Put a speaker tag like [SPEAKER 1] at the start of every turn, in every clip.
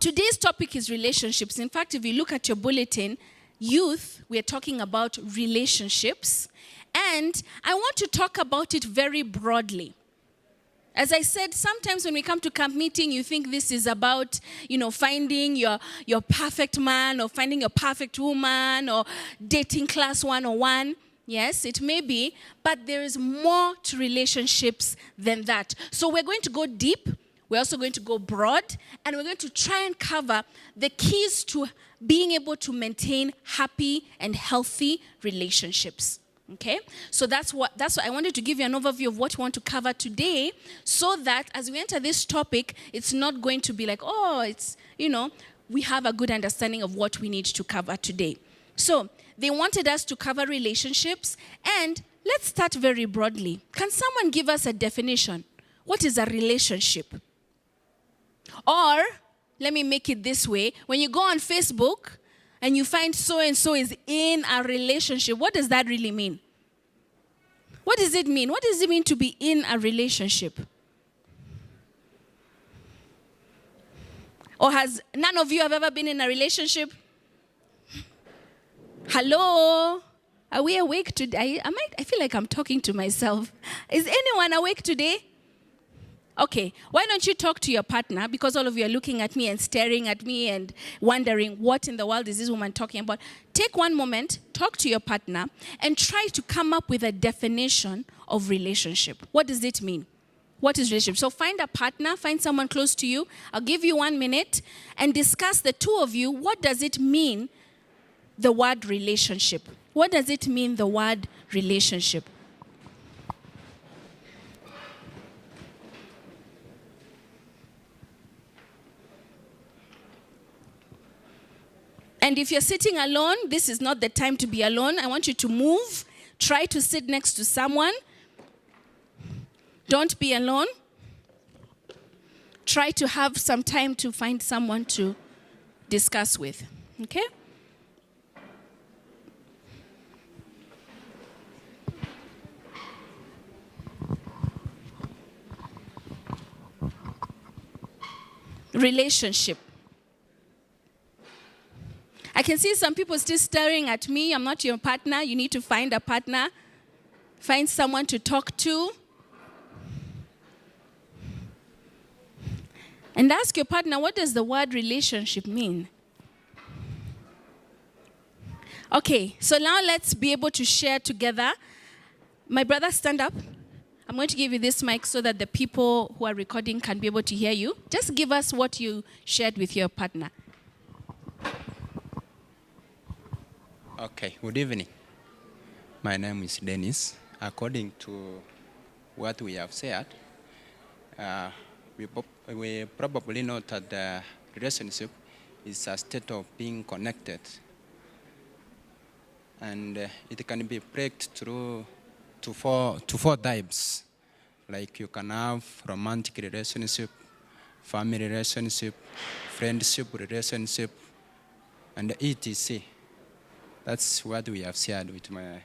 [SPEAKER 1] Today's topic is relationships. In fact, if you look at your bulletin, youth, we're talking about relationships. And I want to talk about it very broadly. As I said, sometimes when we come to camp meeting, you think this is about, finding your perfect man or finding your perfect woman or dating class 101. Yes, it may be, but there is more to relationships than that. So we're going to go deep. We're also going to go broad, and we're going to try and cover the keys to being able to maintain happy and healthy relationships. Okay? So that's what I wanted to give you an overview of what we want to cover today, so that as we enter this topic, it's not going to be like, we have a good understanding of what we need to cover today. So they wanted us to cover relationships, and let's start very broadly. Can someone give us a definition? What is a relationship? Or, let me make it this way. When you go on Facebook and you find so-and-so is in a relationship, what does that really mean? What does it mean? What does it mean to be in a relationship? Or has none of you have ever been in a relationship? Hello? Are we awake today? I feel like I'm talking to myself. Is anyone awake today? Okay, why don't you talk to your partner, because all of you are looking at me and staring at me and wondering what in the world is this woman talking about. Take one moment, talk to your partner, and try to come up with a definition of relationship. What does it mean? What is relationship? So find a partner, find someone close to you. I'll give you 1 minute and discuss, the two of you, what does it mean, the word relationship? What does it mean, the word relationship? And if you're sitting alone, this is not the time to be alone. I want you to move. Try to sit next to someone. Don't be alone. Try to have some time to find someone to discuss with. Okay? Relationship. I can see some people still staring at me. I'm not your partner. You need to find a partner. Find someone to talk to. And ask your partner, what does the word relationship mean? Okay, so now let's be able to share together. My brother, stand up. I'm going to give you this mic so that the people who are recording can be able to hear you. Just give us what you shared with your partner.
[SPEAKER 2] Okay, good evening. My name is Dennis. According to what we have said, we probably know that the relationship is a state of being connected. And it can be breakdown through to four types. Like you can have romantic relationship, family relationship, friendship relationship, and etc. That's what we have shared with my...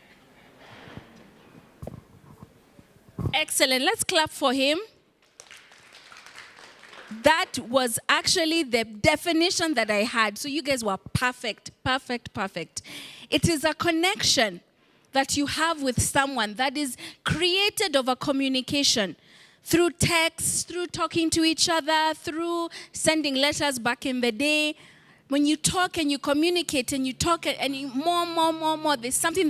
[SPEAKER 1] Excellent. Let's clap for him. That was actually the definition that I had. So you guys were perfect. It is a connection that you have with someone that is created over communication. Through text, through talking to each other, through sending letters back in the day. When you talk and you communicate and you talk and you more, there's something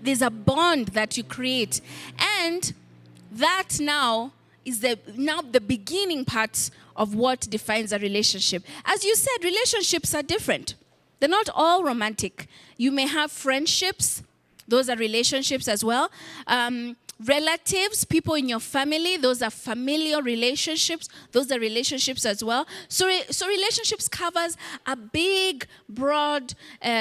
[SPEAKER 1] there's a bond that you create. And that now is the beginning part of what defines a relationship. As you said, relationships are different. They're not all romantic. You may have friendships. Those are relationships as well. Relatives, people in your family, those are familial relationships. Those are relationships as well. So relationships covers a big, broad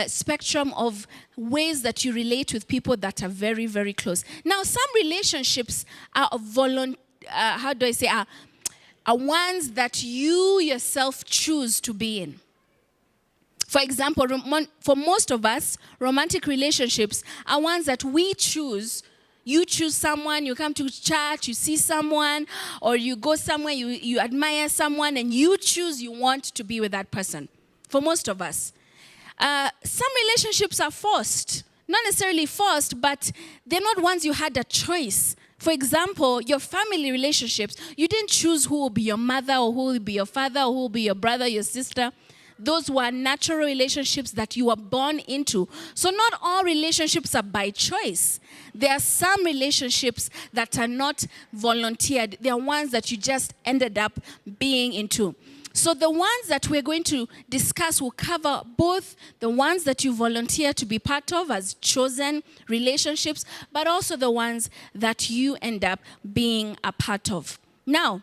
[SPEAKER 1] spectrum of ways that you relate with people that are very, very close. Now, some relationships are are ones that you yourself choose to be in. For example, for most of us, romantic relationships are ones that we choose. You choose someone, you come to church, you see someone, or you go somewhere, you admire someone, and you choose you want to be with that person. For most of us. Some relationships are forced. Not necessarily forced, but they're not ones you had a choice. For example, your family relationships, you didn't choose who will be your mother or who will be your father or who will be your brother, your sister. Those were natural relationships that you were born into. So not all relationships are by choice. There are some relationships that are not volunteered. They are ones that you just ended up being into. So the ones that we're going to discuss will cover both the ones that you volunteer to be part of as chosen relationships, but also the ones that you end up being a part of. Now,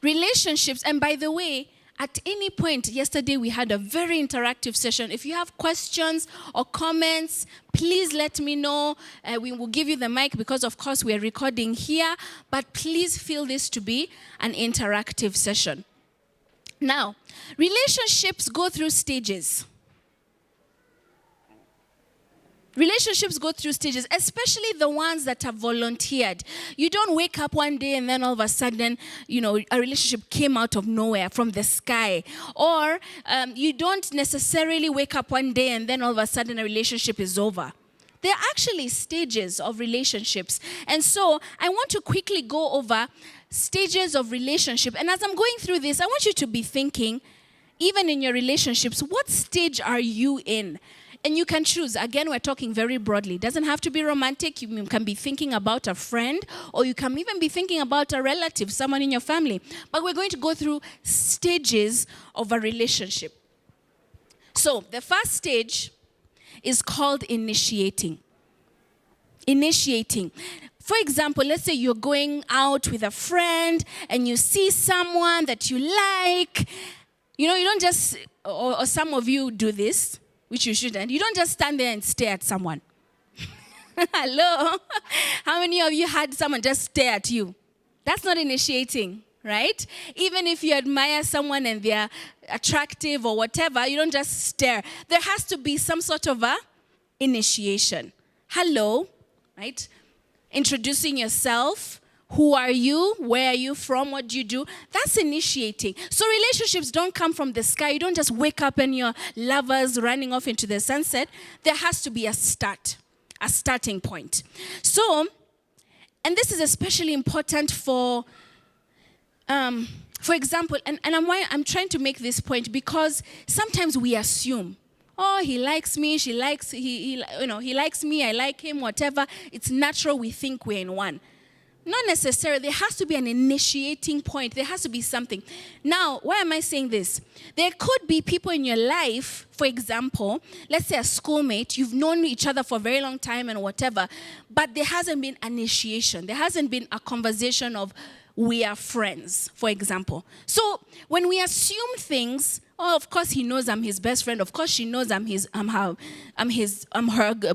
[SPEAKER 1] relationships, and by the way, at any point, yesterday we had a very interactive session. If you have questions or comments, please let me know. We will give you the mic because, of course, we are recording here, but please feel this to be an interactive session. Now, relationships go through stages. Relationships go through stages, especially the ones that are volunteered. You don't wake up one day and then all of a sudden, a relationship came out of nowhere from the sky. Or you don't necessarily wake up one day and then all of a sudden a relationship is over. There are actually stages of relationships. And so I want to quickly go over stages of relationship. And as I'm going through this, I want you to be thinking, even in your relationships, what stage are you in? And you can choose. Again, we're talking very broadly. It doesn't have to be romantic. You can be thinking about a friend, or you can even be thinking about a relative, someone in your family. But we're going to go through stages of a relationship. So the first stage is called initiating. Initiating. For example, let's say you're going out with a friend and you see someone that you like. You don't just, or some of you do this, which you shouldn't. You don't just stand there and stare at someone. Hello? How many of you had someone just stare at you? That's not initiating, right? Even if you admire someone and they're attractive or whatever, you don't just stare. There has to be some sort of a initiation. Hello, right? Introducing yourself. Who are you? Where are you from? What do you do? That's initiating. So relationships don't come from the sky. You don't just wake up and you're lovers running off into the sunset. There has to be a starting point. So, and this is especially important for example, and I'm trying to make this point because sometimes we assume, oh, he likes me, he likes me, I like him, whatever. It's natural we think we're in one. Not necessarily. There has to be an initiating point. There has to be something. Now, why am I saying this? There could be people in your life, for example, let's say a schoolmate, you've known each other for a very long time and whatever, but there hasn't been initiation. There hasn't been a conversation of we are friends, for example. So when we assume things, oh, of course he knows I'm his best friend. Of course she knows I'm her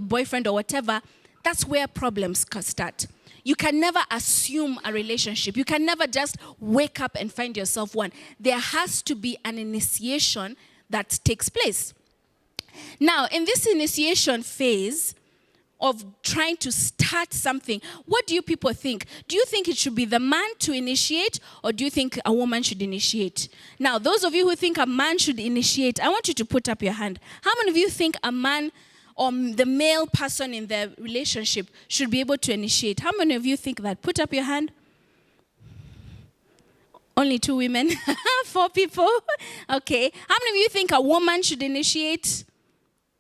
[SPEAKER 1] boyfriend or whatever. That's where problems start. You can never assume a relationship. You can never just wake up and find yourself one. There has to be an initiation that takes place. Now, in this initiation phase of trying to start something, what do you people think? Do you think it should be the man to initiate, or do you think a woman should initiate? Now, those of you who think a man should initiate, I want you to put up your hand. How many of you think a man or the male person in the relationship should be able to initiate? How many of you think that? Put up your hand. Only 2 women, 4 people. Okay. How many of you think a woman should initiate?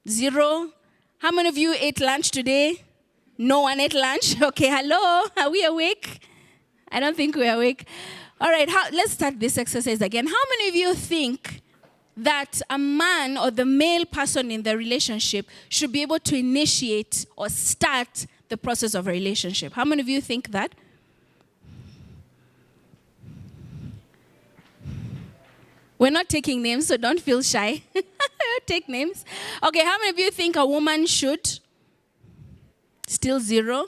[SPEAKER 1] 0. How many of you ate lunch today? No one ate lunch. Okay, hello. Are we awake? I don't think we're awake. All right, let's start this exercise again. How many of you think that a man or the male person in the relationship should be able to initiate or start the process of a relationship? How many of you think that? We're not taking names, so don't feel shy. Take names. Okay, how many of you think a woman should? Still 0.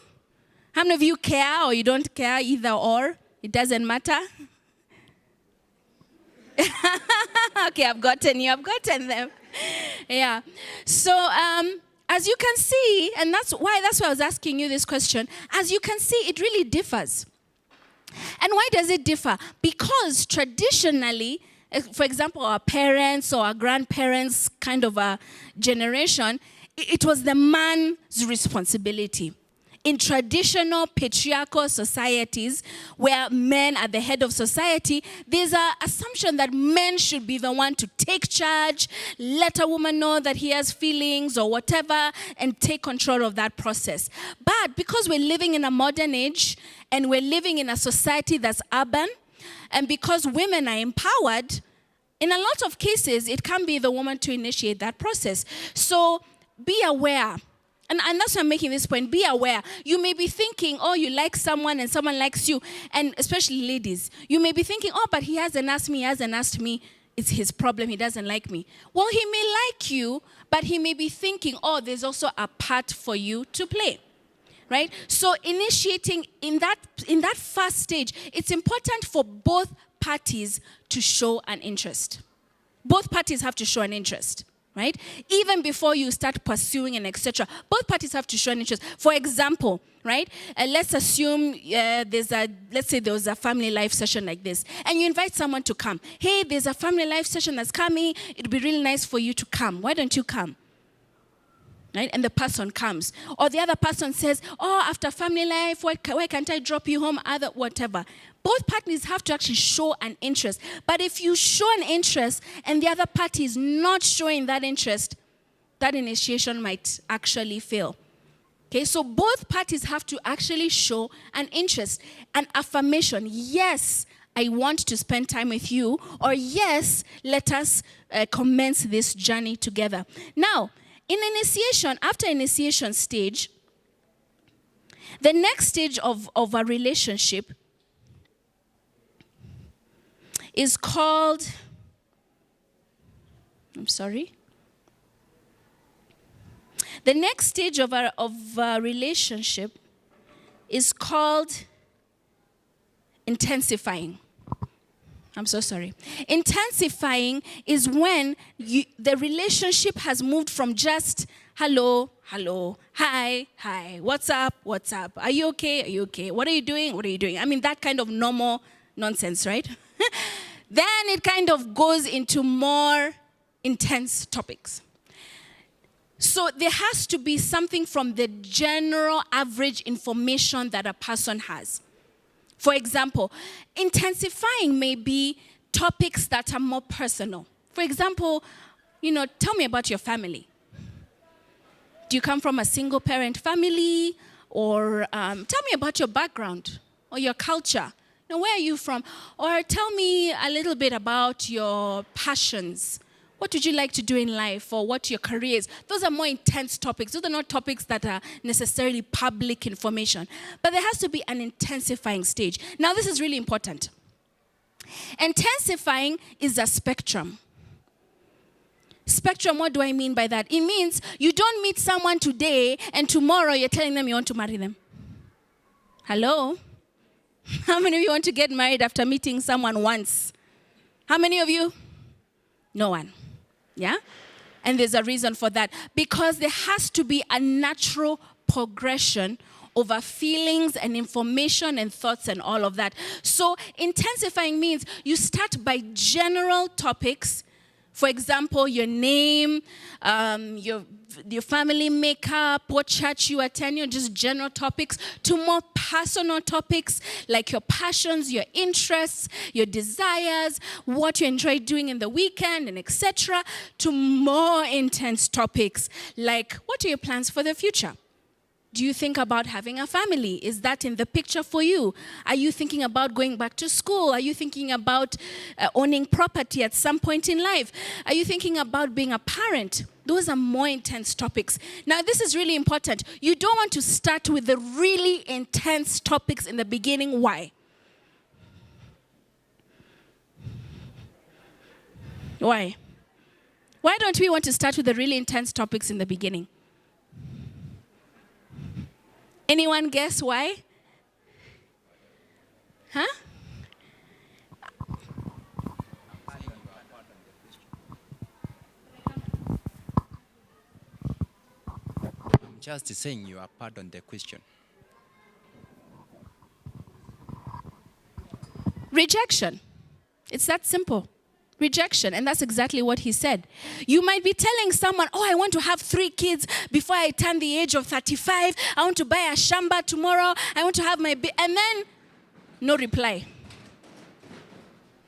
[SPEAKER 1] How many of you care or you don't care, either or? It doesn't matter. Okay, I've gotten them. Yeah. So, a As you can see, and that's why I was asking you this question, as you can see, it really differs. And why does it differ? Because traditionally, for example, our parents or our grandparents kind of a generation, it was the man's responsibility. In traditional patriarchal societies where men are the head of society, there's an assumption that men should be the one to take charge, let a woman know that he has feelings or whatever, and take control of that process. But because we're living in a modern age and we're living in a society that's urban, and because women are empowered, in a lot of cases, it can be the woman to initiate that process. So be aware. And that's why I'm making this point. Be aware. You may be thinking, oh, you like someone and someone likes you. And especially ladies, you may be thinking, oh, but he hasn't asked me. It's his problem. He doesn't like me. Well, he may like you, but he may be thinking, oh, there's also a part for you to play. Right? So initiating in that first stage, it's important for both parties to show an interest. Both parties have to show an interest. Right? Even before you start pursuing and etc., both parties have to show an interest. For example, right? Let's assume let's say there was a family life session like this, and you invite someone to come. Hey, there's a family life session that's coming. It'd be really nice for you to come. Why don't you come? Right? And the person comes. Or the other person says, oh, after family life, why can't I drop you home? Whatever. Both parties have to actually show an interest. But if you show an interest and the other party is not showing that interest, that initiation might actually fail. Okay, so both parties have to actually show an interest, an affirmation. Yes, I want to spend time with you. Or yes, let us commence this journey together. Now, in initiation, after initiation stage, the next stage of a relationship is called, the next stage of a relationship is called intensifying. Intensifying is when the relationship has moved from just hello, hi, what's up, are you okay, what are you doing? I mean, that kind of normal nonsense, right? Then it kind of goes into more intense topics. So there has to be something from the general average information that a person has. For example, intensifying may be topics that are more personal. For example, tell me about your family. Do you come from a single parent family? Or tell me about your background or your culture. Where are you from? Or tell me a little bit about your passions. What would you like to do in life, or what your career is? Those are more intense topics. Those are not topics that are necessarily public information. But there has to be an intensifying stage. Now, this is really important. Intensifying is a spectrum. Spectrum, what do I mean by that? It means you don't meet someone today and tomorrow you're telling them you want to marry them. Hello? How many of you want to get married after meeting someone once? How many of you? No one. Yeah? And there's a reason for that. Because there has to be a natural progression over feelings and information and thoughts and all of that. So intensifying means you start by general topics. For example, your name, your family makeup, what church you attend, just general topics, to more personal topics like your passions, your interests, your desires, what you enjoy doing in the weekend, and etc., to more intense topics like what are your plans for the future? Do you think about having a family? Is that in the picture for you? Are you thinking about going back to school? Are you thinking about owning property at some point in life? Are you thinking about being a parent? Those are more intense topics. Now, this is really important. You don't want to start with the really intense topics in the beginning. Why? Why? Why don't we want to start with the really intense topics in the beginning? Anyone guess why? Huh?
[SPEAKER 2] just saying you are pardon the question.
[SPEAKER 1] Rejection. It's that simple. Rejection. And that's exactly what he said. You might be telling someone, oh, I want to have 3 kids before I turn the age of 35. I want to buy a shamba tomorrow. I want to have my... and then, no reply.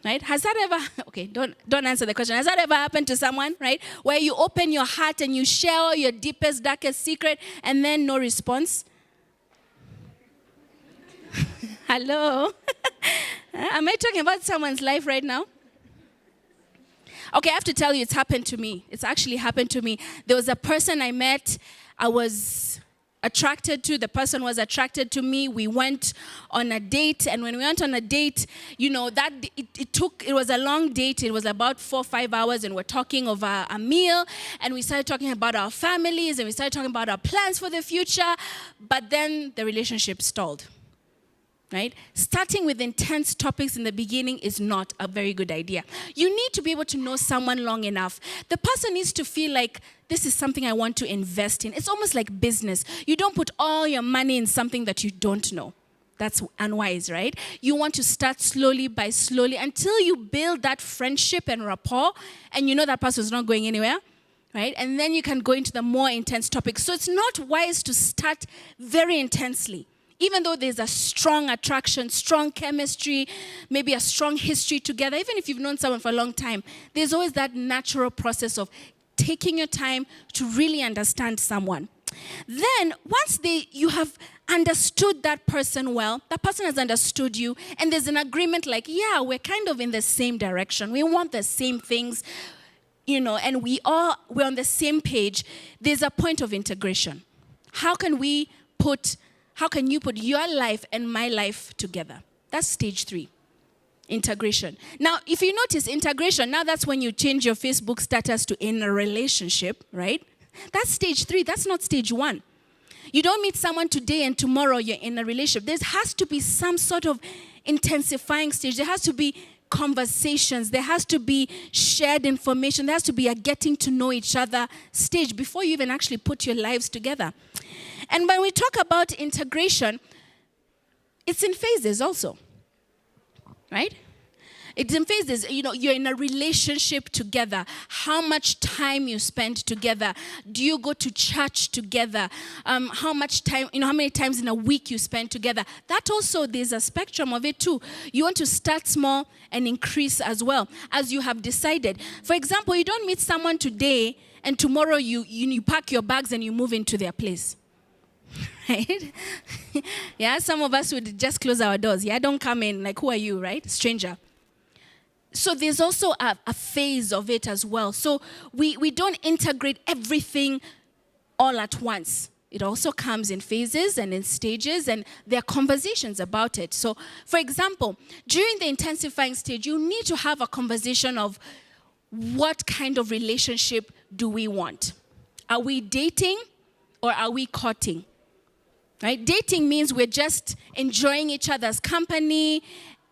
[SPEAKER 1] Right? Has that ever... Okay, don't answer the question. Has that ever happened to someone, right? Where you open your heart and you share all your deepest, darkest secret and then no response? Hello? Am I talking about someone's life right now? Okay, I have to tell you, it's happened to me. It's actually happened to me. There was a person I met, I was attracted to. The person was attracted to me. We went on a date, and when we went on a date, you know, that it was a long date. It was about 4 or 5 hours, and we're talking over a meal, and we started talking about our families, and we started talking about our plans for the future, but then the relationship stalled. Right? Starting with intense topics in the beginning is not a very good idea. You need to be able to know someone long enough. The person needs to feel like this is something I want to invest in. It's almost like business. You don't put all your money in something that you don't know. That's unwise, right? You want to start slowly by slowly until you build that friendship and rapport, and you know that person is not going anywhere. Right? And then you can go into the more intense topics. So it's not wise to start very intensely. Even though there's a strong attraction, strong chemistry, maybe a strong history together, even if you've known someone for a long time, there's always that natural process of taking your time to really understand someone. Then, once you have understood that person well, that person has understood you, and there's an agreement like, yeah, we're kind of in the same direction. We want the same things, you know, and we're on the same page. There's a point of integration. How can you put your life and my life together? That's stage 3, integration. Now, if you notice integration, now that's when you change your Facebook status to in a relationship, right? That's stage 3. That's not stage 1. You don't meet someone today and tomorrow you're in a relationship. There has to be some sort of intensifying stage. There has to be conversations. There has to be shared information. There has to be a getting to know each other stage before you even actually put your lives together. And when we talk about integration, it's in phases also, right? It's in phases. You know, you're in a relationship together. How much time you spend together? Do you go to church together? How much time, how many times in a week you spend together? That also, there's a spectrum of it too. You want to start small and increase as well, as you have decided. For example, you don't meet someone today and tomorrow you pack your bags and you move into their place. Right? Yeah, some of us would just close our doors. Yeah, don't come in. Like, who are you, right? Stranger. So there's also a phase of it as well. So we don't integrate everything all at once. It also comes in phases and in stages, and there are conversations about it. So, for example, during the intensifying stage, you need to have a conversation of what kind of relationship do we want? Are we dating or are we courting? Right? Dating means we're just enjoying each other's company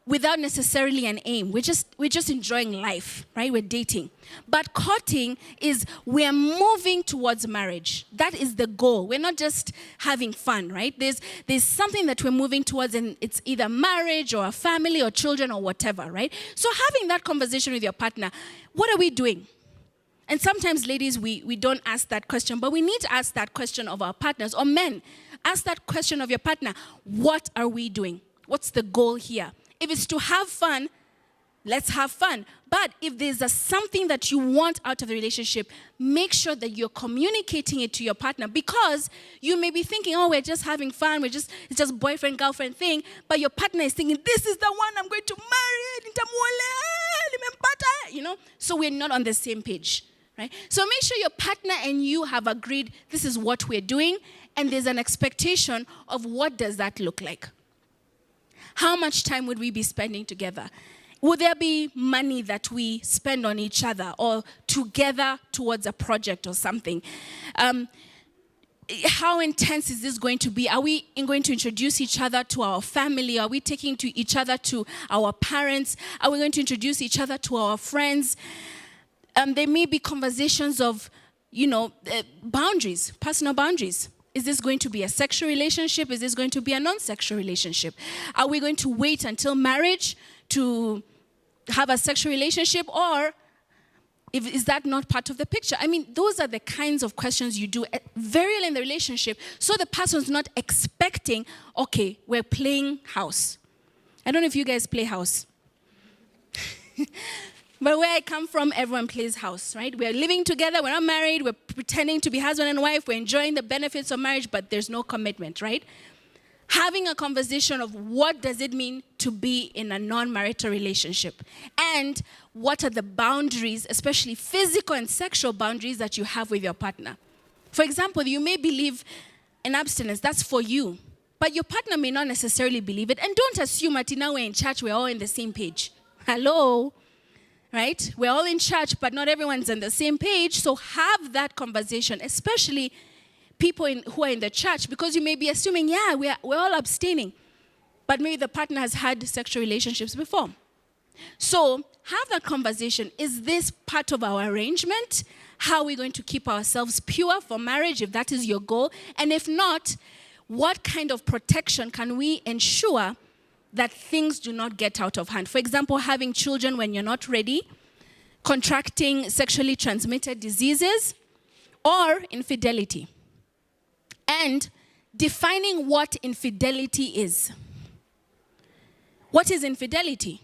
[SPEAKER 1] without necessarily an aim. We're just enjoying life, right? We're dating. But courting is we're moving towards marriage. That is the goal. We're not just having fun, right? There's something that we're moving towards, and it's either marriage or a family or children or whatever, right? So having that conversation with your partner, what are we doing? And sometimes, ladies, we don't ask that question, but we need to ask that question of our partners. Or men, ask that question of your partner. What are we doing? What's the goal here? If it's to have fun, let's have fun. But if there's something that you want out of the relationship, make sure that you're communicating it to your partner, because you may be thinking, oh, we're just having fun, it's just boyfriend, girlfriend thing, but your partner is thinking, this is the one I'm going to marry, so we're not on the same page, right? So make sure your partner and you have agreed this is what we're doing, and there's an expectation of what does that look like. How much time would we be spending together? Would there be money that we spend on each other or together towards a project or something? How intense is this going to be? Are we going to introduce each other to our family? Are we taking to each other to our parents? Are we going to introduce each other to our friends? There may be conversations of, boundaries, personal boundaries. Is this going to be a sexual relationship? Is this going to be a non-sexual relationship? Are we going to wait until marriage to have a sexual relationship, or is that not part of the picture? I mean, those are the kinds of questions you do very early in the relationship, so the person's not expecting, okay, we're playing house. I don't know if you guys play house. But where I come from, everyone plays house, right? We're living together, we're not married, we're pretending to be husband and wife, we're enjoying the benefits of marriage, but there's no commitment, right? Having a conversation of what does it mean to be in a non-marital relationship, and what are the boundaries, especially physical and sexual boundaries, that you have with your partner. For example, you may believe in abstinence, that's for you, but your partner may not necessarily believe it. And don't assume that now we're in church, we're all on the same page. Hello? Right? We're all in church, but not everyone's on the same page. So have that conversation, especially people who are in the church, because you may be assuming, yeah, we're all abstaining, but maybe the partner has had sexual relationships before. So have that conversation. Is this part of our arrangement? How are we going to keep ourselves pure for marriage, if that is your goal? And if not, what kind of protection can we ensure that things do not get out of hand? For example, having children when you're not ready, contracting sexually transmitted diseases, or infidelity. And defining what infidelity is. What is infidelity?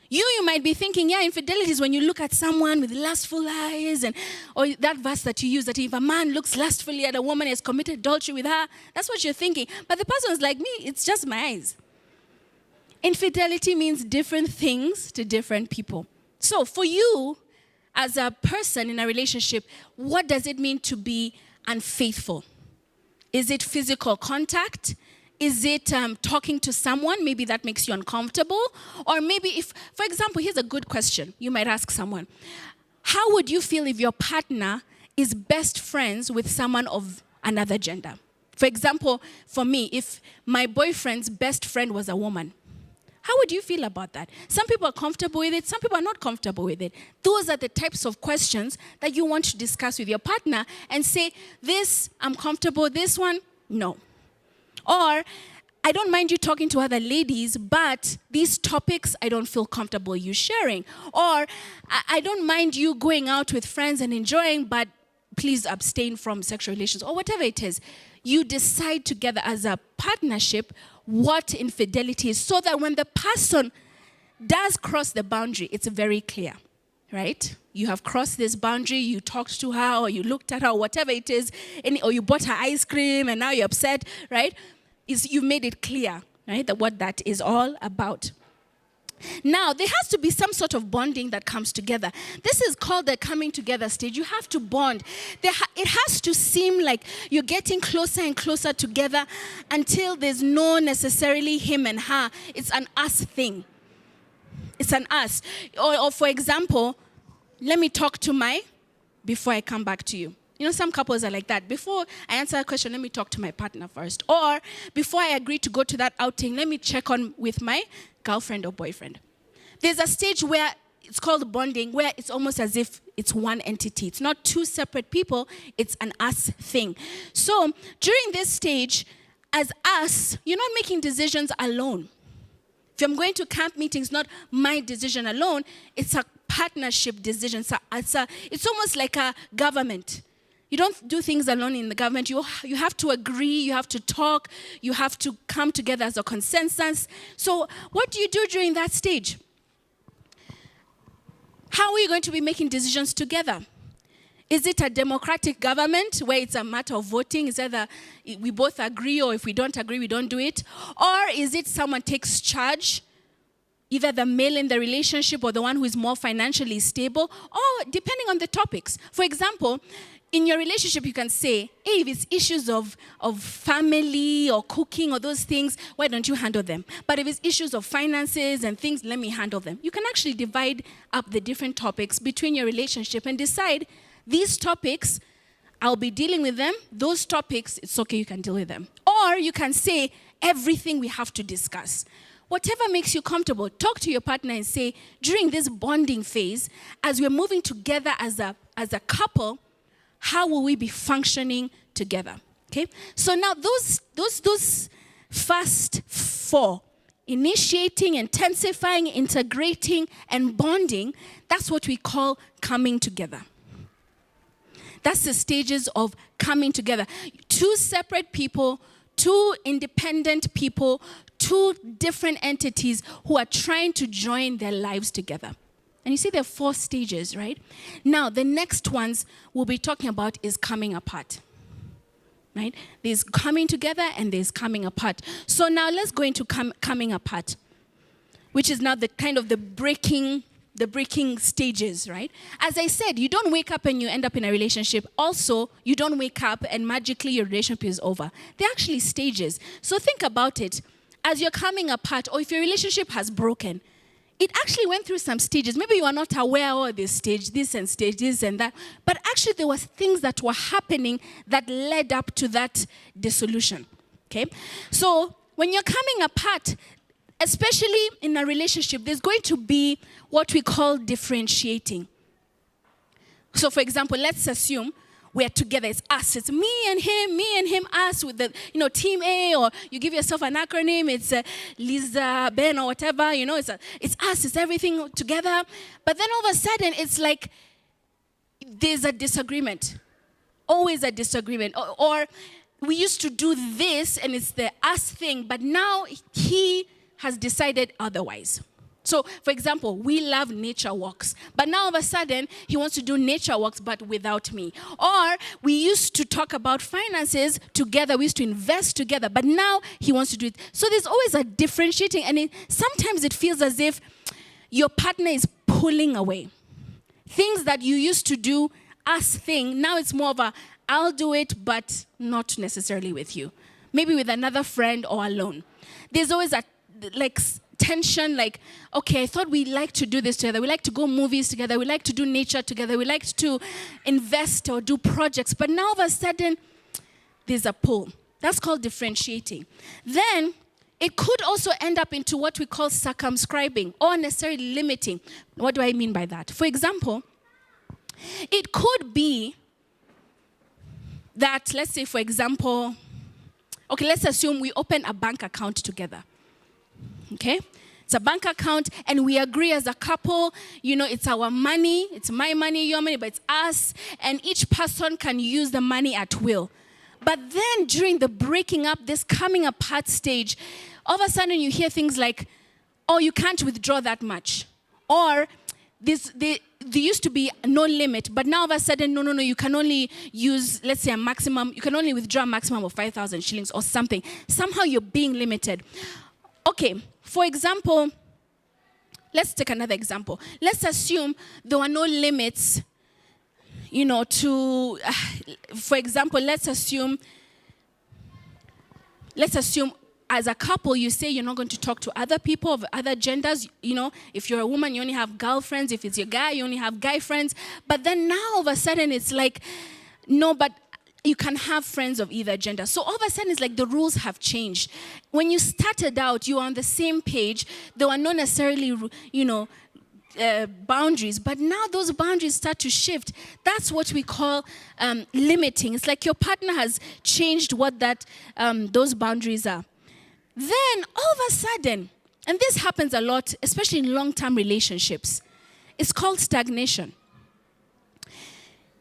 [SPEAKER 1] You might be thinking, yeah, infidelity is when you look at someone with lustful eyes, or that verse that you use, that if a man looks lustfully at a woman, he has committed adultery with her. That's what you're thinking. But the person is like, me, it's just my eyes. Infidelity means different things to different people. So for you, as a person in a relationship, what does it mean to be unfaithful? Is it physical contact? Is it talking to someone? Maybe that makes you uncomfortable. Or maybe if, for example, here's a good question. You might ask someone, how would you feel if your partner is best friends with someone of another gender? For example, for me, if my boyfriend's best friend was a woman, how would you feel about that? Some people are comfortable with it. Some people are not comfortable with it. Those are the types of questions that you want to discuss with your partner and say, this, I'm comfortable, this one, no. Or, I don't mind you talking to other ladies, but these topics I don't feel comfortable you sharing. Or, I don't mind you going out with friends and enjoying, but please abstain from sexual relations, or whatever it is. You decide together as a partnership what infidelity is, so that when the person does cross the boundary, it's very clear, right? You have crossed this boundary, you talked to her, or you looked at her, or whatever it is, or you bought her ice cream, and now you're upset, right? You've made it clear, right, that what that is all about. Now, there has to be some sort of bonding that comes together. This is called the coming together stage. You have to bond. It has to seem like you're getting closer and closer together until there's no necessarily him and her. It's an us thing. It's an us. Or for example, let me talk to before I come back to you. You know, some couples are like that. Before I answer a question, let me talk to my partner first. Or before I agree to go to that outing, let me check on with my girlfriend or boyfriend. There's a stage where it's called bonding, where it's almost as if it's one entity. It's not two separate people, it's an us thing. So during this stage, as us, you're not making decisions alone. If I'm going to camp meetings, not my decision alone, it's a partnership decision. So it's almost like a government. You don't do things alone in the government. You have to agree, you have to talk, you have to come together as a consensus. So what do you do during that stage? How are you going to be making decisions together? Is it a democratic government where it's a matter of voting? Is either we both agree, or if we don't agree, we don't do it? Or is it someone takes charge, either the male in the relationship or the one who is more financially stable, or depending on the topics. For example, in your relationship, you can say, hey, if it's issues of family or cooking or those things, why don't you handle them? But if it's issues of finances and things, let me handle them. You can actually divide up the different topics between your relationship and decide, these topics, I'll be dealing with them. Those topics, it's okay, you can deal with them. Or you can say, everything we have to discuss. Whatever makes you comfortable, talk to your partner and say, during this bonding phase, as we're moving together as a couple, how will we be functioning together? Okay? So now those first four, initiating, intensifying, integrating, and bonding, that's what we call coming together. That's the stages of coming together. Two separate people, two independent people, two different entities who are trying to join their lives together. And you see there are 4 stages, right? Now, the next ones we'll be talking about is coming apart. Right? There's coming together and there's coming apart. So now let's go into coming apart, which is now the kind of the breaking stages, right? As I said, you don't wake up and you end up in a relationship. Also, you don't wake up and magically your relationship is over. They're actually stages. So think about it. As you're coming apart, or if your relationship has broken, it actually went through some stages. Maybe you are not aware of this stage, this and that. But actually there was things that were happening that led up to that dissolution. Okay? So when you're coming apart, especially in a relationship, there's going to be what we call differentiating. So for example, let's assume we're together. It's us. It's me and him, us with the, team A, or you give yourself an acronym. It's Liza, Ben, or whatever. It's us. It's everything together. But then all of a sudden, it's like there's a disagreement. Always a disagreement. Or we used to do this, and it's the us thing, but now he has decided otherwise. So, for example, we love nature walks, but now all of a sudden, he wants to do nature walks, but without me. Or we used to talk about finances together, we used to invest together, but now he wants to do it. So there's always a differentiating, and sometimes it feels as if your partner is pulling away. Things that you used to do, us thing, now it's more of a, I'll do it, but not necessarily with you. Maybe with another friend or alone. There's always a, tension, okay, I thought we like to do this together. We like to go movies together. We like to do nature together. We like to invest or do projects. But now all of a sudden, there's a pull. That's called differentiating. Then, it could also end up into what we call circumscribing or necessarily limiting. What do I mean by that? For example, it could be that, let's say, for example, okay, let's assume we open a bank account together. Okay? It's a bank account, and we agree as a couple, it's our money, it's my money, your money, but it's us, and each person can use the money at will. But then during the breaking up, this coming apart stage, all of a sudden you hear things like, oh, you can't withdraw that much. Or there used to be no limit, but now all of a sudden, no, you can only use, let's say, you can only withdraw a maximum of 5,000 shillings or something. Somehow you're being limited. Okay, for example, let's take another example. Let's assume there were no limits, for example, let's assume as a couple, you say you're not going to talk to other people of other genders. If you're a woman, you only have girlfriends. If it's your guy, you only have guy friends. But then now, all of a sudden, it's like, no, but you can have friends of either gender. So all of a sudden, it's like the rules have changed. When you started out, you were on the same page. There were not necessarily, boundaries. But now those boundaries start to shift. That's what we call limiting. It's like your partner has changed what those boundaries are. Then all of a sudden, and this happens a lot, especially in long-term relationships, it's called stagnation.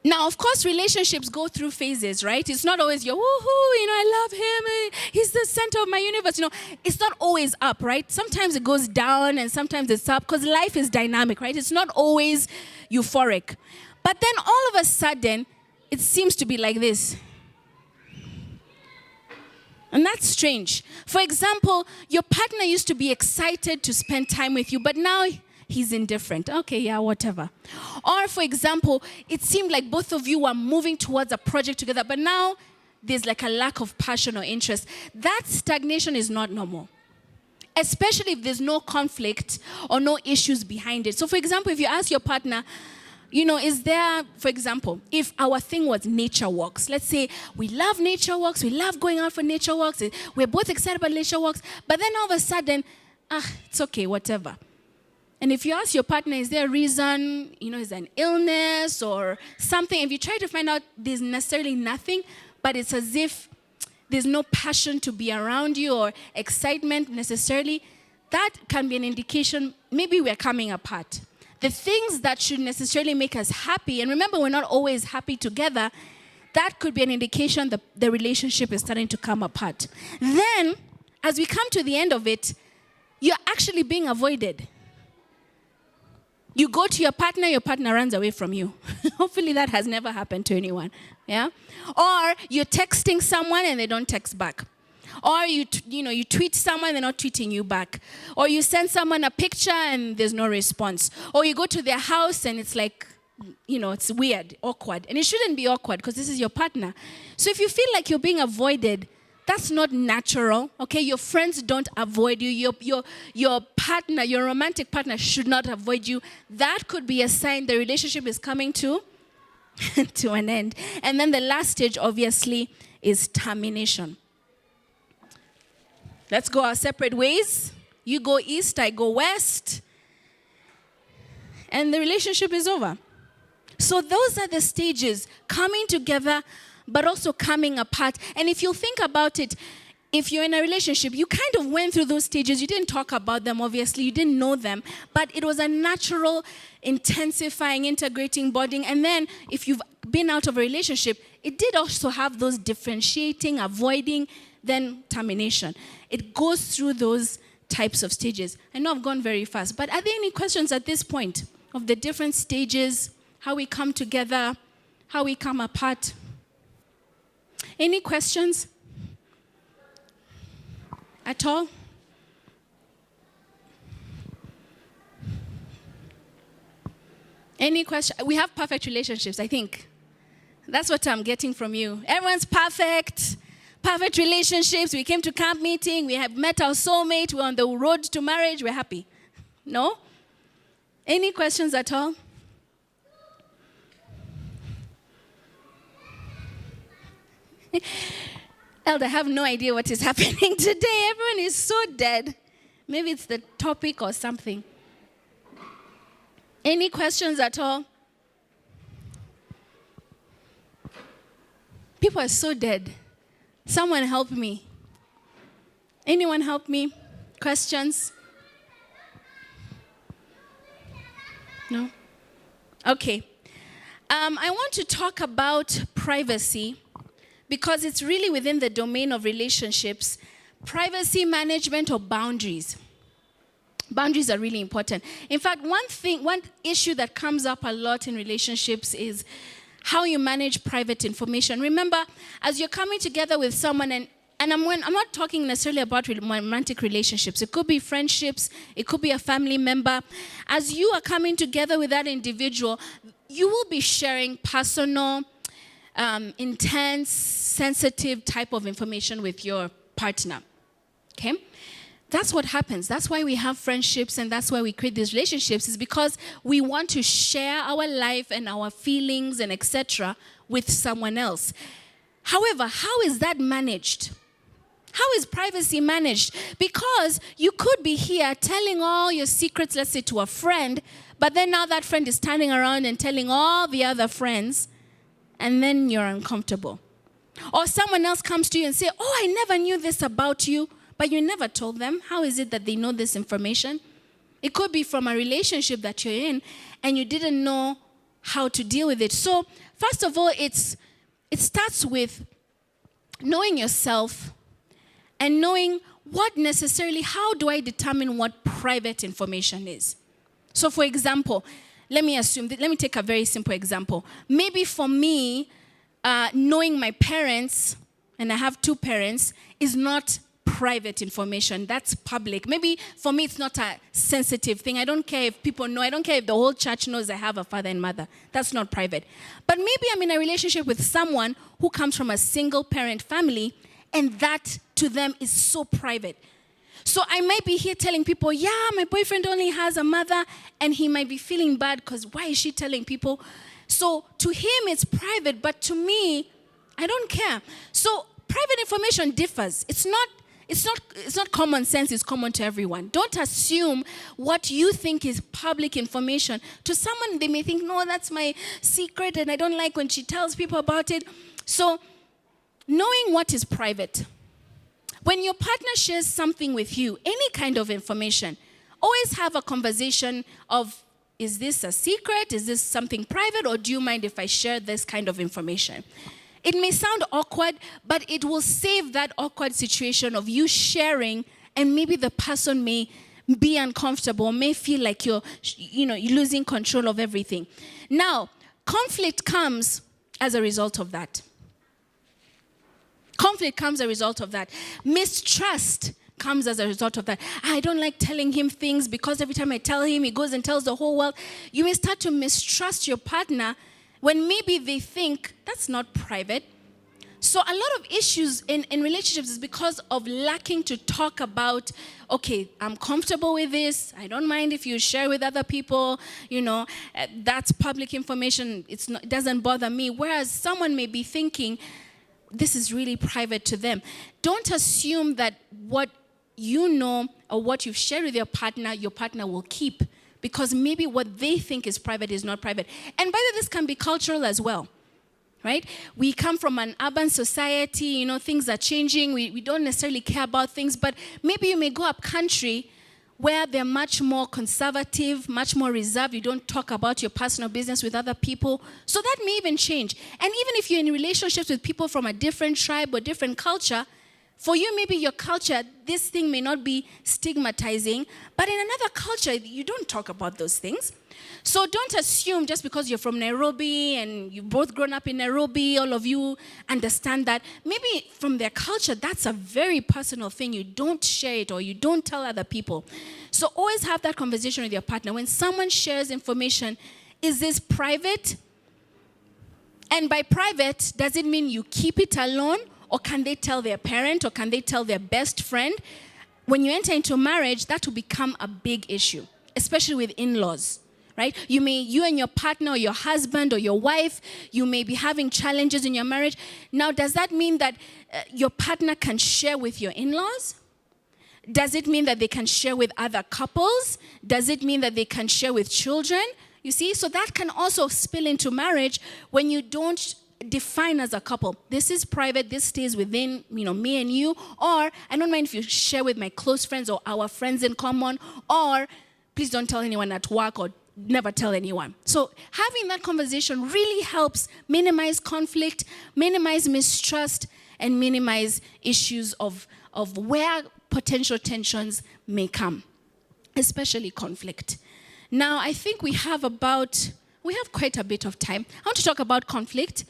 [SPEAKER 1] Now, of course, relationships go through phases, right? It's not always woohoo, I love him, he's the center of my universe. It's not always up, right? Sometimes it goes down and sometimes it's up because life is dynamic, right? It's not always euphoric. But then all of a sudden, it seems to be like this. And that's strange. For example, your partner used to be excited to spend time with you, but now he's indifferent. Okay, yeah, whatever. Or for example, it seemed like both of you were moving towards a project together, but now there's like a lack of passion or interest. That stagnation is not normal. Especially if there's no conflict or no issues behind it. So for example, if you ask your partner, is there, for example, if our thing was nature walks, let's say we love nature walks, we love going out for nature walks, we're both excited about nature walks, but then all of a sudden, it's okay, whatever. And if you ask your partner, is there a reason, is there an illness or something? If you try to find out, there's necessarily nothing, but it's as if there's no passion to be around you or excitement necessarily, that can be an indication maybe we're coming apart. The things that should necessarily make us happy, and remember, we're not always happy together, that could be an indication that the relationship is starting to come apart. Then, as we come to the end of it, you're actually being avoided. You go to your partner runs away from you. Hopefully that has never happened to anyone. Yeah? Or you're texting someone and they don't text back. Or you tweet someone, they're not tweeting you back. Or you send someone a picture and there's no response. Or you go to their house and it's like, it's weird, awkward. And it shouldn't be awkward because this is your partner. So if you feel like you're being avoided, that's not natural, okay? Your friends don't avoid you. Your partner, your romantic partner should not avoid you. That could be a sign the relationship is coming to an end. And then the last stage, obviously, is termination. Let's go our separate ways. You go east, I go west. And the relationship is over. So those are the stages, coming together, but also coming apart. And if you think about it, if you're in a relationship, you kind of went through those stages. You didn't talk about them, obviously. You didn't know them. But it was a natural, intensifying, integrating, bonding. And then if you've been out of a relationship, it did also have those differentiating, avoiding, then termination. It goes through those types of stages. I know I've gone very fast, but are there any questions at this point of the different stages, how we come together, how we come apart? Any questions at all? Any question? We have perfect relationships, I think. That's what I'm getting from you. Everyone's perfect. Perfect relationships. We came to camp meeting. We have met our soulmate. We're on the road to marriage. We're happy. No? Any questions at all? Elder, I have no idea what is happening today. Everyone is so dead. Maybe it's the topic or something. Any questions at all? People are so dead. Someone help me. Anyone help me? Questions? No? Okay. I want to talk about privacy because it's really within the domain of relationships. Privacy management or boundaries. Boundaries are really important. In fact, one issue that comes up a lot in relationships is how you manage private information. Remember, as you're coming together with someone, and I'm not talking necessarily about romantic relationships. It could be friendships. It could be a family member. As you are coming together with that individual, you will be sharing personal, intense, sensitive type of information with your partner. Okay? That's what happens. That's why we have friendships and that's why we create these relationships, is because we want to share our life and our feelings and etc. with someone else. However, how is that managed? How is privacy managed? Because you could be here telling all your secrets, let's say, to a friend, but then now that friend is turning around and telling all the other friends, and then you're uncomfortable. Or someone else comes to you and say, oh, I never knew this about you. But you never told them. How is it that they know this information? It could be from a relationship that you're in and you didn't know how to deal with it. So, first of all, it starts with knowing yourself and knowing how do I determine what private information is. So, for example, let me take a very simple example. Maybe for me, knowing my parents, and I have two parents, is not private information. That's public. Maybe for me it's not a sensitive thing. I don't care if people know. I don't care if the whole church knows I have a father and mother. That's not private. But maybe I'm in a relationship with someone who comes from a single parent family, and that to them is so private. So I might be here telling people, yeah, my boyfriend only has a mother, and he might be feeling bad because why is she telling people? So to him it's private, but to me, I don't care. So private information differs. It's not common sense, it's common to everyone. Don't assume what you think is public information. To someone, they may think, no, that's my secret and I don't like when she tells people about it. So knowing what is private. When your partner shares something with you, any kind of information, always have a conversation of, is this a secret? Is this something private? Or do you mind if I share this kind of information? It may sound awkward, but it will save that awkward situation of you sharing, and maybe the person may be uncomfortable, may feel like you're losing control of everything. Now, conflict comes as a result of that. Conflict comes as a result of that. Mistrust comes as a result of that. I don't like telling him things because every time I tell him, he goes and tells the whole world. You may start to mistrust your partner when maybe they think that's not private. So a lot of issues in relationships is because of lacking to talk about, okay, I'm comfortable with this. I don't mind if you share with other people. That's public information. It doesn't bother me. Whereas someone may be thinking, this is really private to them. Don't assume that what you know or what you've shared with your partner will keep. Because maybe what they think is private is not private. And by the way, this can be cultural as well. Right? We come from an urban society, things are changing. We don't necessarily care about things, but maybe you may go up country where they're much more conservative, much more reserved. You don't talk about your personal business with other people. So that may even change. And even if you're in relationships with people from a different tribe or different culture, for you, maybe your culture, this thing may not be stigmatizing, but in another culture, you don't talk about those things. So don't assume just because you're from Nairobi and you've both grown up in Nairobi, all of you understand that. Maybe from their culture, that's a very personal thing. You don't share it or you don't tell other people. So always have that conversation with your partner. When someone shares information, is this private? And by private, does it mean you keep it alone? Or can they tell their parent? Or can they tell their best friend? When you enter into marriage, that will become a big issue, especially with in-laws. Right? You and your partner or your husband or your wife, you may be having challenges in your marriage. Now, does that mean that your partner can share with your in-laws? Does it mean that they can share with other couples? Does it mean that they can share with children? You see, so that can also spill into marriage when you don't define as a couple. This is private, this stays within, me and you, or I don't mind if you share with my close friends or our friends in common, or please don't tell anyone at work or never tell anyone. So having that conversation really helps minimize conflict, minimize mistrust, and minimize issues of where potential tensions may come, especially conflict. Now, I think we have quite a bit of time. I want to talk about conflict.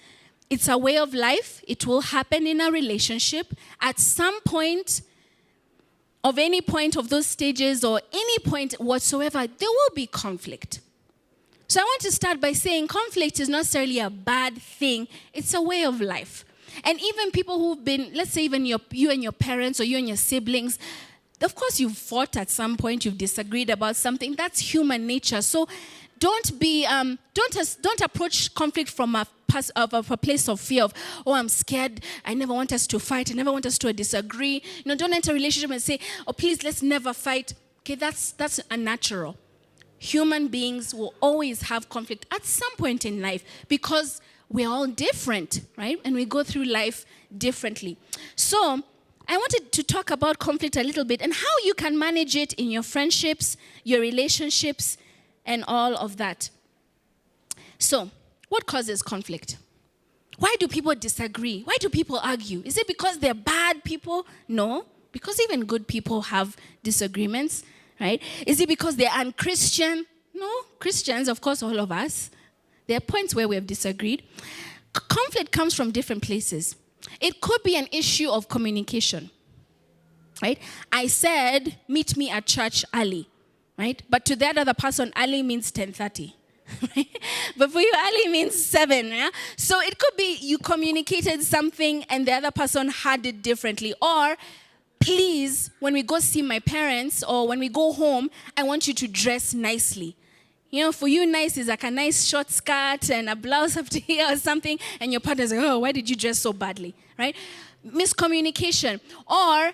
[SPEAKER 1] It's a way of life. It will happen in a relationship. At some point, of any point of those stages or any point whatsoever, there will be conflict. So I want to start by saying conflict is not necessarily a bad thing. It's a way of life. And even people who've been, let's say even you and your parents or you and your siblings, of course you've fought at some point, you've disagreed about something. That's human nature. So don't approach conflict from a place of fear of, oh, I'm scared, I never want us to fight, I never want us to disagree. Don't enter a relationship and say, oh, please, let's never fight. Okay, that's unnatural. Human beings will always have conflict at some point in life because we're all different, right? And we go through life differently. So I wanted to talk about conflict a little bit and how you can manage it in your friendships, your relationships, and all of that. So, what causes conflict? Why do people disagree? Why do people argue? Is it because they're bad people? No, because even good people have disagreements, right? Is it because they're unchristian? No, Christians, of course, all of us. There are points where we have disagreed. Conflict comes from different places. It could be an issue of communication, right? I said, meet me at church early, right? But to that other person, early means 10:30. But for you, early means 7. Yeah? So it could be you communicated something and the other person had it differently. Or, please, when we go see my parents or when we go home, I want you to dress nicely. For you, nice is like a nice short skirt and a blouse up to here or something. And your partner's like, oh, why did you dress so badly? Right? Miscommunication. Or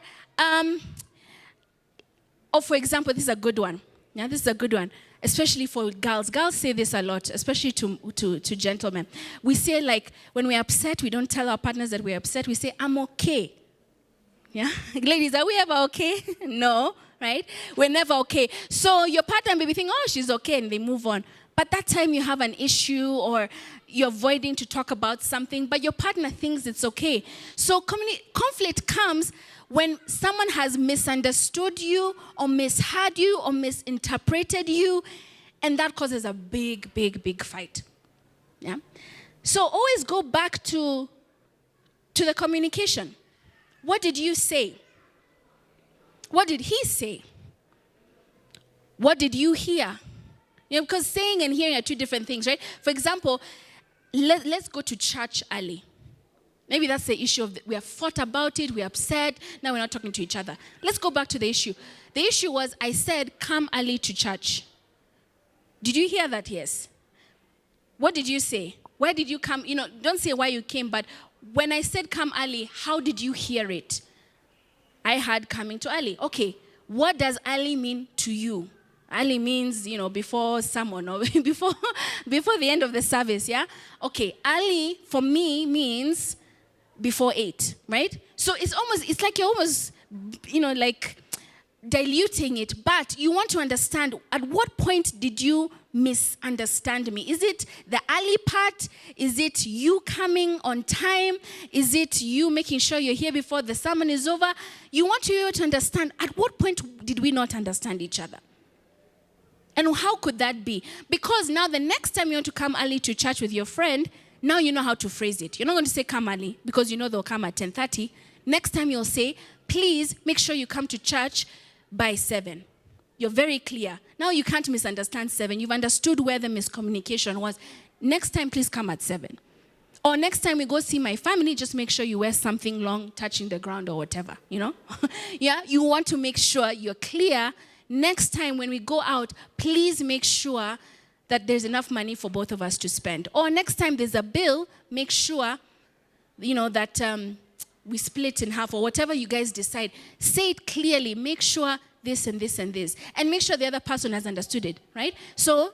[SPEAKER 1] for example, this is a good one. Yeah, this is a good one. especially for girls. Girls say this a lot, especially to gentlemen. We say, like, when we're upset, we don't tell our partners that we're upset. We say, I'm okay. Yeah? Ladies, are we ever okay? No, right? We're never okay. So your partner may be thinking, oh, she's okay, and they move on. But that time you have an issue or you're avoiding to talk about something, but your partner thinks it's okay. So conflict comes when someone has misunderstood you or misheard you or misinterpreted you, and that causes a big, big, big fight. Yeah? So always go back to the communication. What did you say? What did he say? What did you hear? You know, because saying and hearing are two different things, right? For example, let's go to church early. Maybe that's the issue of we have fought about it, we're upset, now we're not talking to each other. Let's go back to the issue. The issue was I said, come early to church. Did you hear that? Yes. What did you say? Where did you come? You know, don't say why you came, but when I said come early, how did you hear it? I heard coming to early. Okay, what does early mean to you? Early means, you know, before someone or before the end of the service, yeah? Okay, early for me means before 8, right? So it's like you're almost, you know, like diluting it, but you want to understand at what point did you misunderstand me? Is it the early part? Is it you coming on time? Is it you making sure you're here before the sermon is over? You want to be able to understand at what point did we not understand each other? And how could that be? Because now the next time you want to come early to church with your friend, now you know how to phrase it. You're not going to say come early because you know they'll come at 10:30. Next time you'll say, please make sure you come to church by 7. You're very clear. Now you can't misunderstand 7. You've understood where the miscommunication was. Next time, please come at 7. Or next time we go see my family, just make sure you wear something long touching the ground or whatever, you know? Yeah, you want to make sure you're clear. Next time when we go out, please make sure that there's enough money for both of us to spend. Or next time there's a bill, make sure, you know, that we split in half or whatever you guys decide. Say it clearly. Make sure this and this and this. And make sure the other person has understood it, right? So,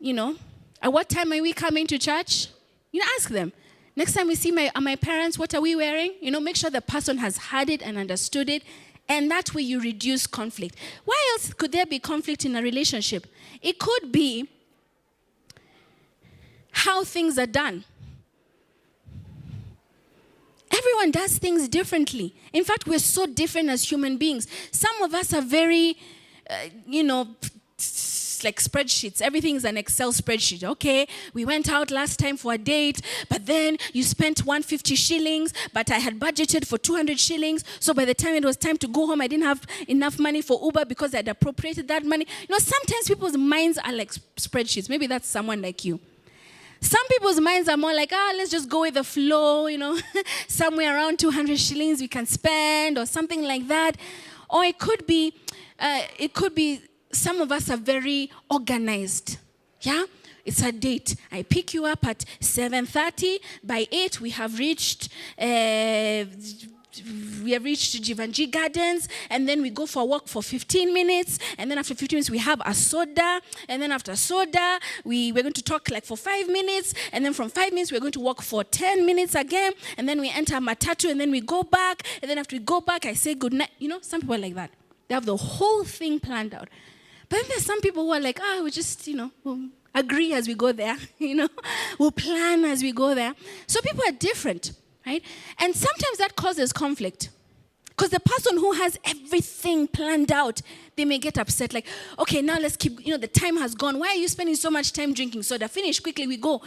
[SPEAKER 1] you know, at what time are we coming to church? You know, ask them. Next time we see my parents, what are we wearing? You know, make sure the person has heard it and understood it. And that way you reduce conflict. Why else could there be conflict in a relationship? It could be how things are done. Everyone does things differently. In fact, we're so different as human beings. Some of us are very, like spreadsheets. Everything is an Excel spreadsheet. Okay, we went out last time for a date, but then you spent 150 shillings, but I had budgeted for 200 shillings. So by the time it was time to go home, I didn't have enough money for Uber because I had appropriated that money. You know, sometimes people's minds are like spreadsheets. Maybe that's someone like you. Some people's minds are more like, let's just go with the flow, you know, somewhere around 200 shillings we can spend or something like that. Or it could be some of us are very organized. Yeah? It's a date. I pick you up at 7:30. By 8, we have reached Jivanji Gardens, and then we go for a walk for 15 minutes, and then after 15 minutes we have a soda, and then after soda we're going to talk like for 5 minutes, and then from 5 minutes we're going to walk for 10 minutes again, and then we enter Matatu, and then we go back, and then after we go back I say good night. You know, some people are like that. They have the whole thing planned out. But then there's some people who are like, we just, we'll agree as we go there, we'll plan as we go there. So people are different, right? And sometimes that causes conflict. Because the person who has everything planned out, they may get upset. Like, okay, now let's keep, the time has gone. Why are you spending so much time drinking soda? Finish, quickly, we go,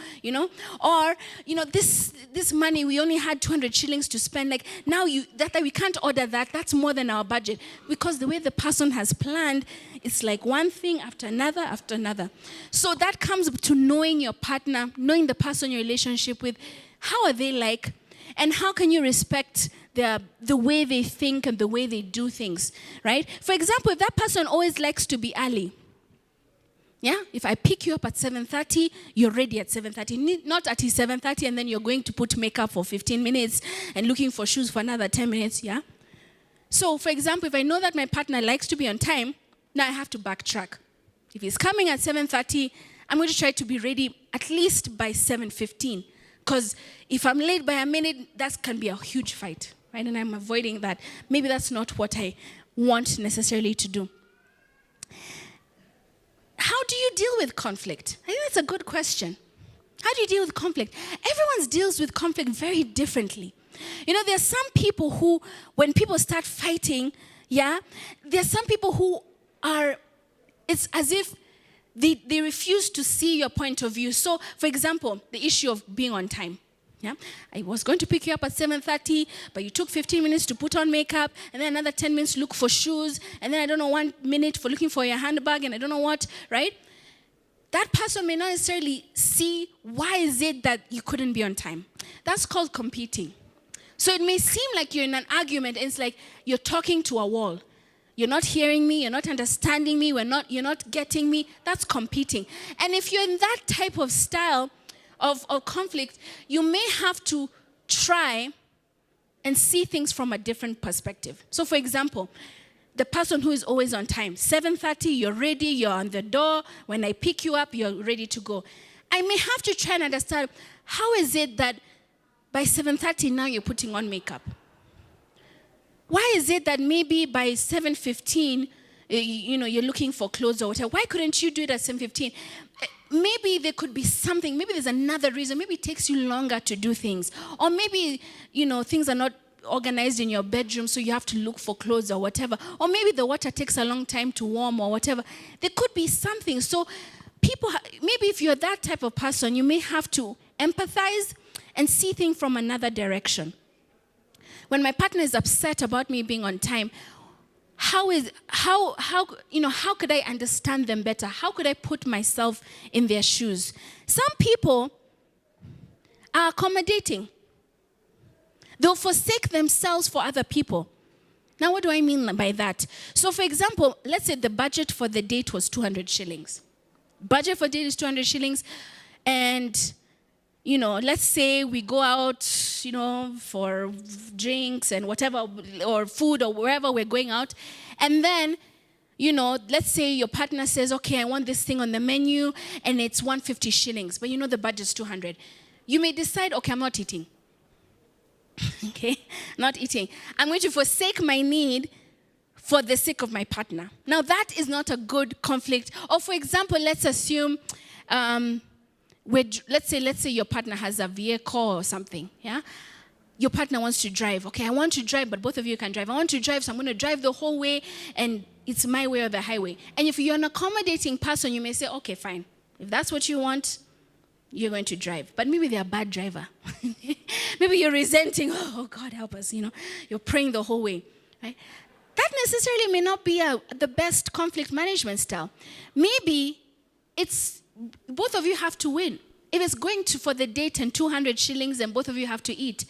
[SPEAKER 1] Or, this money, we only had 200 shillings to spend. Like, now that we can't order that. That's more than our budget. Because the way the person has planned, it's like one thing after another after another. So that comes to knowing your partner, knowing the person you're in relationship with. How are they like? And how can you respect the way they think and the way they do things, right? For example, if that person always likes to be early, yeah? If I pick you up at 7:30, you're ready at 7:30. Not at 7:30 and then you're going to put makeup for 15 minutes and looking for shoes for another 10 minutes, yeah? So, for example, if I know that my partner likes to be on time, now I have to backtrack. If he's coming at 7:30, I'm going to try to be ready at least by 7:15. Because if I'm late by a minute, that can be a huge fight, right? And I'm avoiding that. Maybe that's not what I want necessarily to do. How do you deal with conflict? I think that's a good question. How do you deal with conflict? Everyone deals with conflict very differently. You know, there are some people who, when people start fighting, there are some people who are, it's as if they refuse to see your point of view. So, for example, the issue of being on time. Yeah, I was going to pick you up at 7:30, but you took 15 minutes to put on makeup, and then another 10 minutes to look for shoes, and then 1 minute for looking for your handbag, and I don't know what, right? That person may not necessarily see why is it that you couldn't be on time. That's called competing. So it may seem like you're in an argument, and it's like you're talking to a wall. You're not hearing me, you're not understanding me, you're not getting me. That's competing. And if you're in that type of style of conflict, you may have to try and see things from a different perspective. So for example, the person who is always on time, 7:30, you're ready, you're on the door. When I pick you up, you're ready to go. I may have to try and understand, how is it that by 7:30 now you're putting on makeup? Why is it that maybe by 7:15, you're looking for clothes or whatever? Why couldn't you do it at 7:15? Maybe there could be something. Maybe there's another reason. Maybe it takes you longer to do things. Or maybe, things are not organized in your bedroom, so you have to look for clothes or whatever. Or maybe the water takes a long time to warm or whatever. There could be something. So maybe if you're that type of person, you may have to empathize and see things from another direction. When my partner is upset about me being on time, how could I understand them better? How could I put myself in their shoes? Some people are accommodating. They'll forsake themselves for other people. Now, what do I mean by that? So, for example, let's say the budget for the date was 200 shillings. Budget for date is 200 shillings. And, let's say we go out, for drinks and whatever, or food or wherever we're going out. And then, let's say your partner says, okay, I want this thing on the menu, and it's 150 shillings. But the budget's 200. You may decide, okay, I'm not eating. Okay, not eating. I'm going to forsake my need for the sake of my partner. Now, that is not a good conflict. Or, for example, let's assume, let's say your partner has a vehicle or something. Yeah, your partner wants to drive. Okay, I want to drive, but both of you can drive. I want to drive, so I'm going to drive the whole way, and it's my way or the highway. And if you're an accommodating person, you may say, okay, fine. If that's what you want, you're going to drive. But maybe they're a bad driver. Maybe you're resenting, oh, God, help us, You're praying the whole way, right? That necessarily may not be the best conflict management style. Maybe it's both of you have to win. If it's going for the date and 200 shillings and both of you have to eat,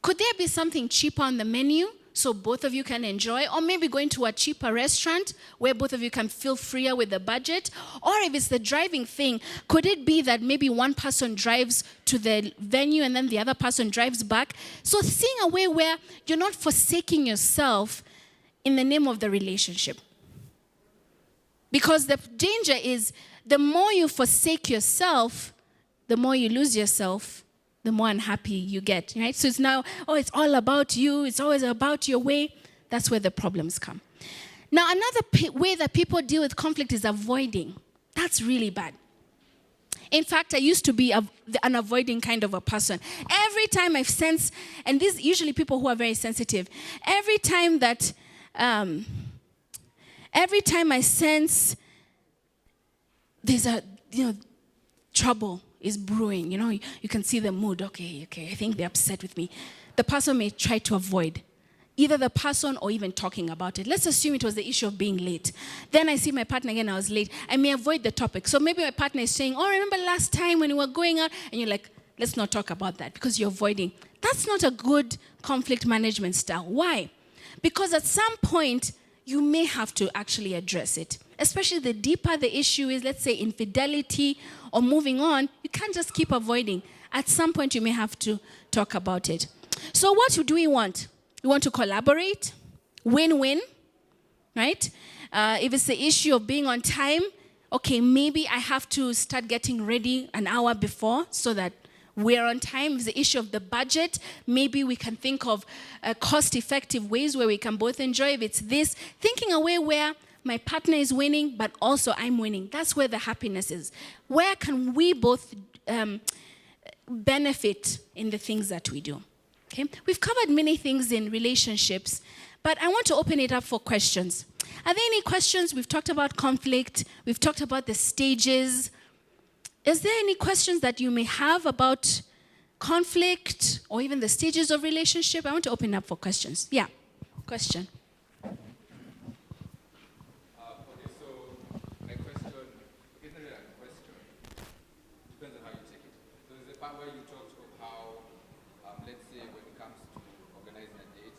[SPEAKER 1] could there be something cheaper on the menu so both of you can enjoy? Or maybe going to a cheaper restaurant where both of you can feel freer with the budget? Or if it's the driving thing, could it be that maybe one person drives to the venue and then the other person drives back? So seeing a way where you're not forsaking yourself in the name of the relationship. Because the danger is the more you forsake yourself, the more you lose yourself, the more unhappy you get, right? So it's now, it's all about you. It's always about your way. That's where the problems come. Now, another way that people deal with conflict is avoiding. That's really bad. In fact, I used to be an avoiding kind of a person. Every time I've sensed, and these usually people who are very sensitive, every time I sense there's trouble is brewing, you can see the mood. Okay, I think they're upset with me. The person may try to avoid either the person or even talking about it. Let's assume it was the issue of being late. Then I see my partner again, I was late. I may avoid the topic. So maybe my partner is saying, remember last time when we were going out? And you're like, let's not talk about that because you're avoiding. That's not a good conflict management style. Why? Because at some point, you may have to actually address it. Especially the deeper the issue is, let's say infidelity or moving on, you can't just keep avoiding. At some point, you may have to talk about it. So what do we want? We want to collaborate, win-win, right? If it's the issue of being on time, okay, maybe I have to start getting ready an hour before so that we're on time. It's the issue of the budget. Maybe we can think of cost-effective ways where we can both enjoy. If it's this, thinking a way where my partner is winning, but also I'm winning. That's where the happiness is. Where can we both benefit in the things that we do? Okay? We've covered many things in relationships, but I want to open it up for questions. Are there any questions? We've talked about conflict. We've talked about the stages. Is there any questions that you may have about conflict or even the stages of relationship? I want to open up for questions. Yeah, question.
[SPEAKER 2] Okay, so my question isn't really a question. Depends on how you take it. So there's a part where you talked of how, let's say, when it comes to organizing a date,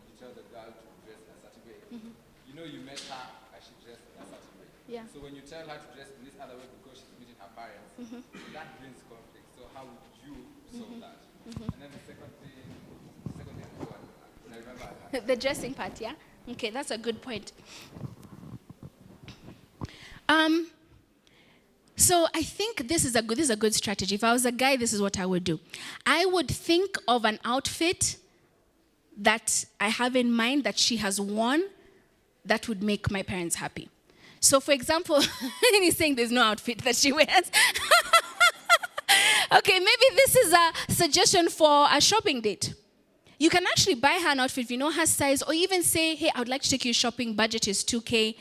[SPEAKER 2] you tell the girl to dress in a certain way. Mm-hmm. You know, you met her and she dressed in a certain way.
[SPEAKER 1] Yeah.
[SPEAKER 2] So when you tell her to dress in this other way because she's meeting her parents, that brings conflict. So how would you solve that? And then the second thing is what? I remember.
[SPEAKER 1] The dressing part, yeah? Okay, that's a good point. So I think this is a good strategy. If I was a guy, this is what I would do. I would think of an outfit that I have in mind that she has worn that would make my parents happy. So for example, he's saying there's no outfit that she wears. Okay, maybe this is a suggestion for a shopping date. You can actually buy her an outfit if you know her size, or even say, hey, I would like to take you shopping, budget is 2K,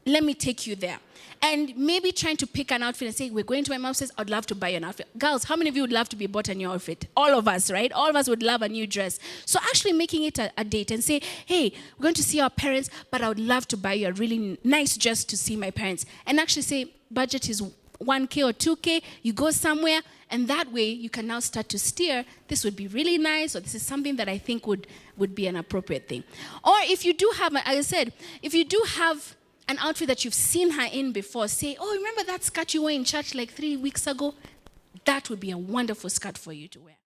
[SPEAKER 1] let me take you there. And maybe trying to pick an outfit and say, we're going to my mom's house, I'd love to buy you an outfit. Girls, how many of you would love to be bought a new outfit? All of us, right? All of us would love a new dress. So actually making it a date and say, hey, we're going to see our parents, but I would love to buy you a really nice dress to see my parents. And actually say, budget is 1K or 2K, you go somewhere, and that way you can now start to steer, this would be really nice, or this is something that I think would be an appropriate thing. Or if you do have, as I said, if you do have an outfit that you've seen her in before, say, oh, remember that skirt you wore in church like 3 weeks ago? That would be a wonderful skirt for you to wear.